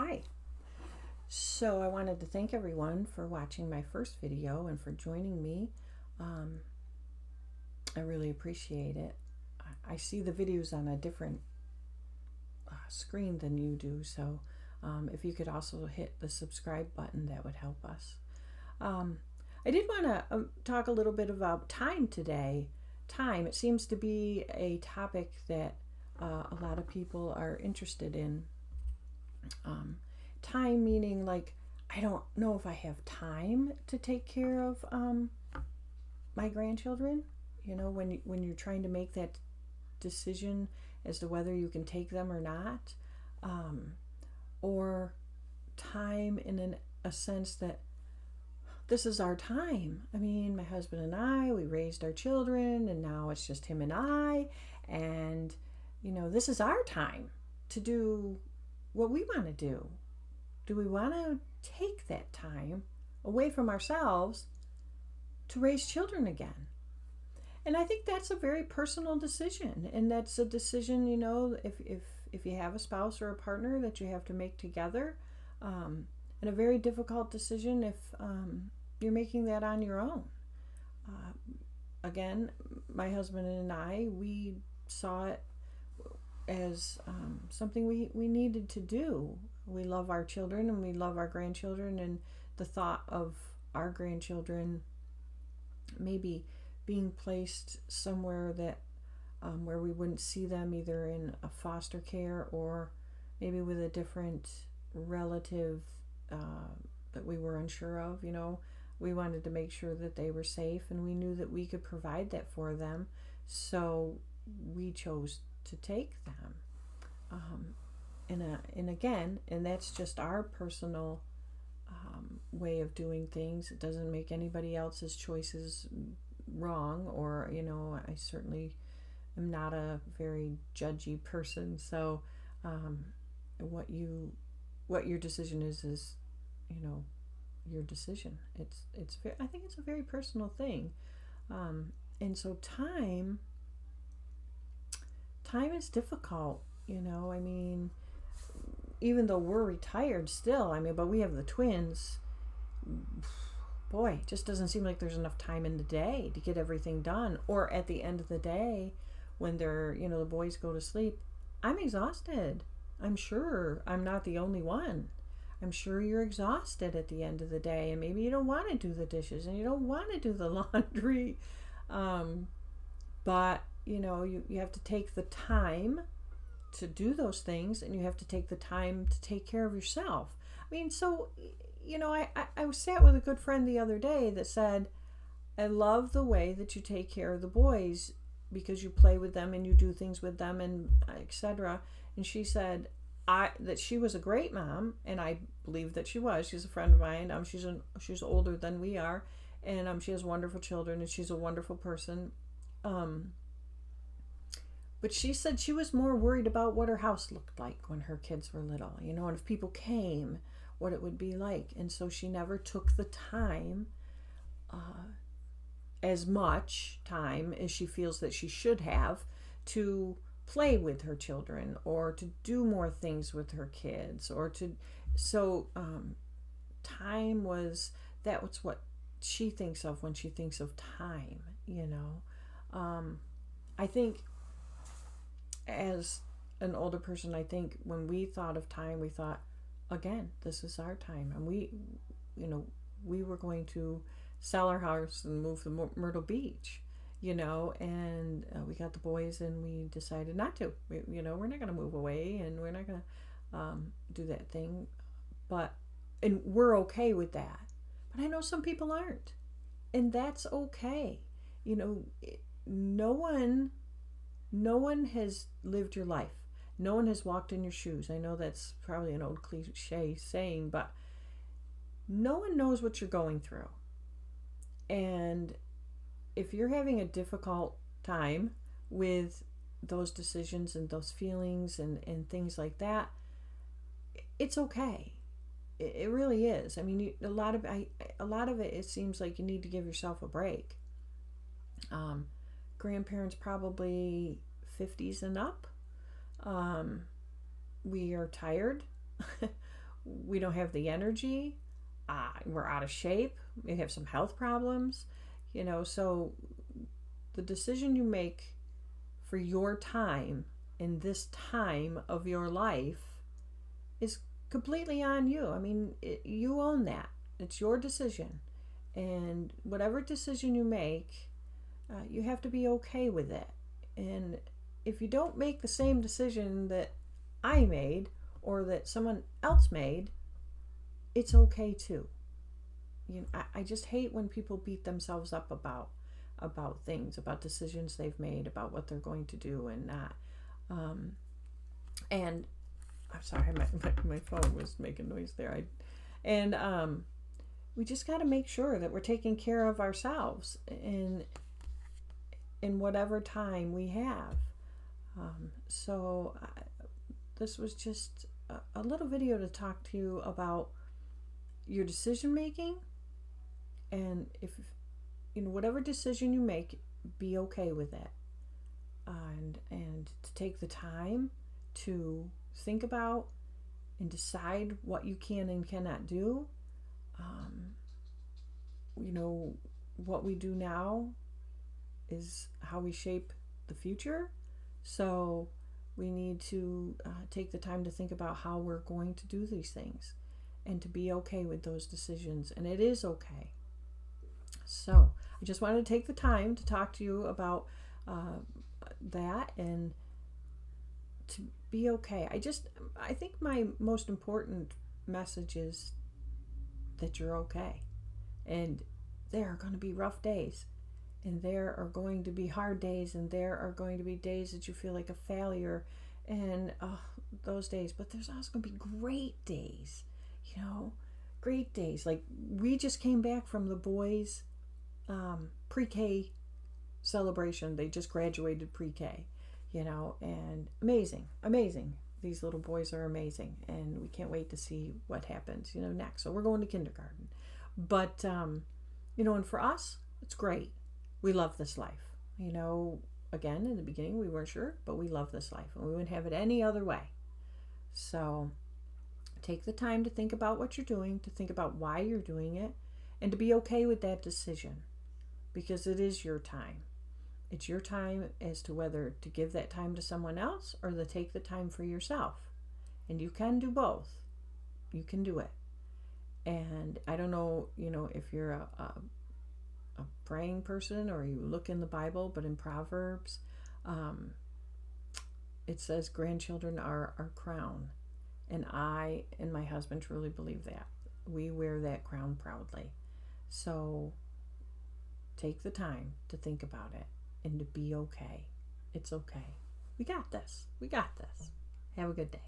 Hi. So I wanted to thank everyone for watching my first video and for joining me. Um, I really appreciate it. I see the videos on a different screen than you do, so if you could also hit the subscribe button, that would help us. Um, I did want to talk a little bit about time today. Time, it seems to be a topic that a lot of people are interested in. Um, Time meaning like I don't know if I have time to take care of my grandchildren. You know, when you're trying to make that decision as to whether you can take them or not, um, or time in a sense that this is our time. I mean, my husband and I, we raised our children, and now it's just him and I, and this is our time to do what we want to do. Do we want to take that time away from ourselves to raise children again? And I think that's a very personal decision. And that's a decision, if you have a spouse or a partner that you have to make together. And a very difficult decision if you're making that on your own. Uh, Again, my husband and I, we saw it as something we needed to do. We love our children and we love our grandchildren, and the thought of our grandchildren maybe being placed somewhere that where we wouldn't see them, either in a foster care or maybe with a different relative that we were unsure of. We wanted to make sure that they were safe, and we knew that we could provide that for them, so we chose to take them. Um, and that's just our personal way of doing things. It doesn't make anybody else's choices wrong, or I certainly am not a very judgy person. So, what your decision is your decision. I think it's a very personal thing, and so time is difficult. I mean, even though we're retired still, but we have the twins. Boy, it just doesn't seem like there's enough time in the day to get everything done. Or at the end of the day, when the boys go to sleep, I'm exhausted. I'm sure I'm not the only one. I'm sure you're exhausted at the end of the day, and maybe you don't want to do the dishes and you don't want to do the laundry. But you have to take the time to do those things, and you have to take the time to take care of yourself. So I sat with a good friend the other day that said, I love the way that you take care of the boys because you play with them and you do things with them and etc. And she said that she was a great mom, and I believe that she was. She's a friend of mine. She's older than we are, and she has wonderful children, and she's a wonderful person. But she said she was more worried about what her house looked like when her kids were little, and if people came, what it would be like. And so she never took the time, as much time as she feels that she should have, to play with her children or to do more things with her kids time was, that was what she thinks of when she thinks of time. I think as an older person, I think when we thought of time, we thought, again, this is our time, and we were going to sell our house and move to Myrtle Beach, and we got the boys, and we decided not to. We're not going to move away, and we're not going to do that thing, and we're okay with that. But I know some people aren't, and that's okay. No one no one has lived your life. No one has walked in your shoes. I know that's probably an old cliche saying, but no one knows what you're going through. And if you're having a difficult time with those decisions and those feelings and things like that, it's okay. It really is. A lot of it, it seems like you need to give yourself a break. Grandparents probably 50s and up. We are tired. we don't have the energy, we're out of shape, we have some health problems, so the decision you make for your time in this time of your life is completely on you. I mean, you own that. It's your decision. And whatever decision you make, you have to be okay with it. And if you don't make the same decision that I made or that someone else made, it's okay too. I just hate when people beat themselves up about things, about decisions they've made, about what they're going to do and not. And I'm sorry, my phone was making noise there. We just got to make sure that we're taking care of ourselves in whatever time we have. This was just a little video to talk to you about your decision making, and if whatever decision you make, be okay with it, and to take the time to think about and decide what you can and cannot do. What we do now is how we shape the future. So we need to take the time to think about how we're going to do these things and to be okay with those decisions. And it is okay. So I just wanted to take the time to talk to you about that and to be okay. I think my most important message is that you're okay. And there are going to be rough days. And there are going to be hard days. And there are going to be days that you feel like a failure. And those days. But there's also going to be great days. Great days. Like we just came back from the boys' pre-K celebration. They just graduated pre-K. And amazing. These little boys are amazing, and we can't wait to see what happens, next. So we're going to kindergarten. But, and for us, it's great. We love this life. Again, in the beginning, we weren't sure, but we love this life, and we wouldn't have it any other way. So take the time to think about what you're doing, to think about why you're doing it, and to be okay with that decision, because it is your time. It's your time as to whether to give that time to someone else or to take the time for yourself. And you can do both. You can do it. And I don't know, if you're a praying person or you look in the Bible, but in Proverbs, it says grandchildren are our crown. And I and my husband truly believe that. We wear that crown proudly. So take the time to think about it. And to be okay. It's okay. We got this. Have a good day.